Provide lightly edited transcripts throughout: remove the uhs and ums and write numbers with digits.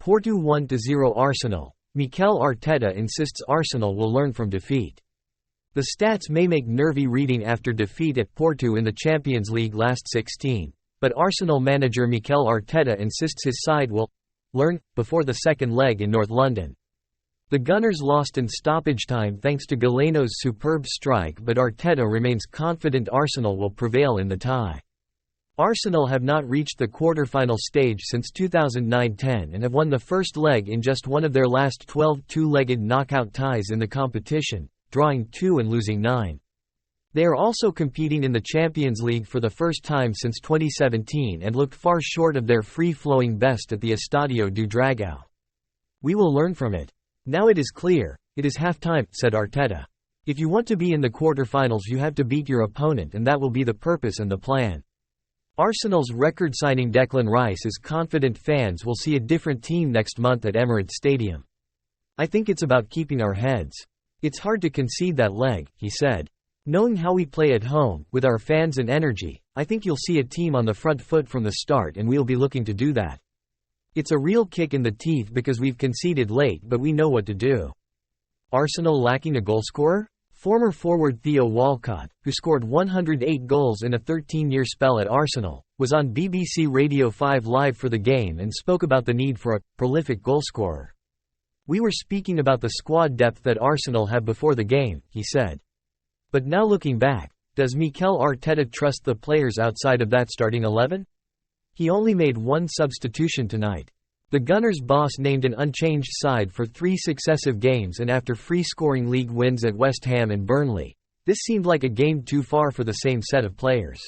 Porto 1-0 Arsenal. Mikel Arteta insists Arsenal will learn from defeat. The stats may make nervy reading after defeat at Porto in the Champions League last 16, but Arsenal manager Mikel Arteta insists his side will learn before the second leg in North London. The Gunners lost in stoppage time thanks to Galeno's superb strike, but Arteta remains confident Arsenal will prevail in the tie. Arsenal have not reached the quarter-final stage since 2009-10 and have won the first leg in just one of their last 12 two-legged knockout ties in the competition, drawing 2 and losing 9. They are also competing in the Champions League for the first time since 2017 and looked far short of their free-flowing best at the Estadio do Dragão. "We will learn from it. Now it is clear, it is half-time," said Arteta. "If you want to be in the quarter-finals you have to beat your opponent, and that will be the purpose and the plan." Arsenal's record-signing Declan Rice is confident fans will see a different team next month at Emirates Stadium. "I think it's about keeping our heads. It's hard to concede that leg," he said. "Knowing how we play at home, with our fans and energy, I think you'll see a team on the front foot from the start, and we'll be looking to do that. It's a real kick in the teeth because we've conceded late, but we know what to do." Arsenal lacking a goalscorer? Former forward Theo Walcott, who scored 108 goals in a 13-year spell at Arsenal, was on BBC Radio 5 Live for the game and spoke about the need for a prolific goalscorer. "We were speaking about the squad depth that Arsenal have before the game," he said. But now looking back, does Mikel Arteta trust the players outside of that starting 11? He only made one substitution tonight. The Gunners' boss named an unchanged side for 3 successive games, and after free-scoring league wins at West Ham and Burnley, this seemed like a game too far for the same set of players.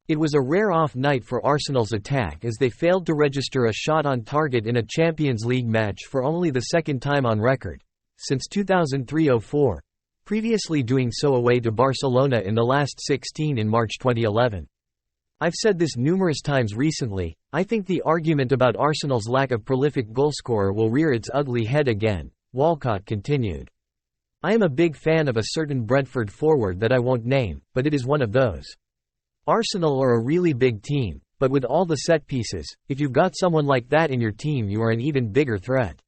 It was a rare off night for Arsenal's attack as they failed to register a shot on target in a Champions League match for only the second time on record since 2003-04, previously doing so away to Barcelona in the last 16 in March 2011. "I've said this numerous times recently, I think the argument about Arsenal's lack of prolific goalscorer will rear its ugly head again," Walcott continued. "I am a big fan of a certain Brentford forward that I won't name, but it is one of those. Arsenal are a really big team, but with all the set pieces, if you've got someone like that in your team you are an even bigger threat."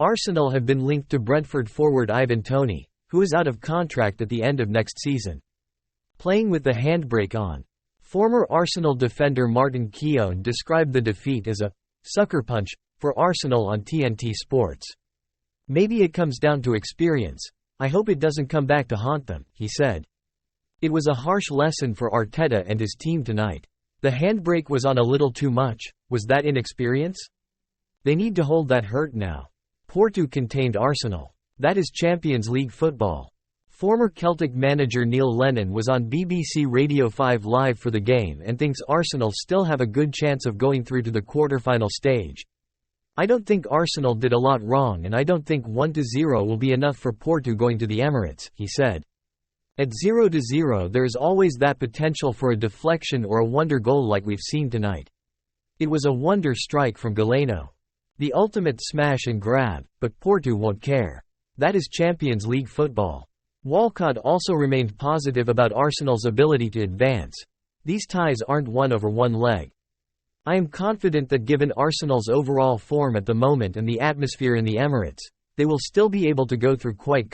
Arsenal have been linked to Brentford forward Ivan Toney, who is out of contract at the end of next season. Playing with the handbrake on. Former Arsenal defender Martin Keown described the defeat as a sucker punch for Arsenal on TNT Sports. "Maybe it comes down to experience. I hope it doesn't come back to haunt them," he said. It was a harsh lesson for Arteta and his team tonight. The handbrake was on a little too much. Was that inexperience? They need to hold that hurt now. Porto contained Arsenal. That is Champions League football. Former Celtic manager Neil Lennon was on BBC Radio 5 Live for the game and thinks Arsenal still have a good chance of going through to the quarter-final stage. "I don't think Arsenal did a lot wrong, and I don't think 1-0 will be enough for Porto going to the Emirates," he said. "At 0-0 there is always that potential for a deflection or a wonder goal like we've seen tonight. It was a wonder strike from Galeno. The ultimate smash and grab, but Porto won't care. That is Champions League football." Walcott also remained positive about Arsenal's ability to advance. "These ties aren't won over one leg. I am confident that given Arsenal's overall form at the moment and the atmosphere in the Emirates, they will still be able to go through quite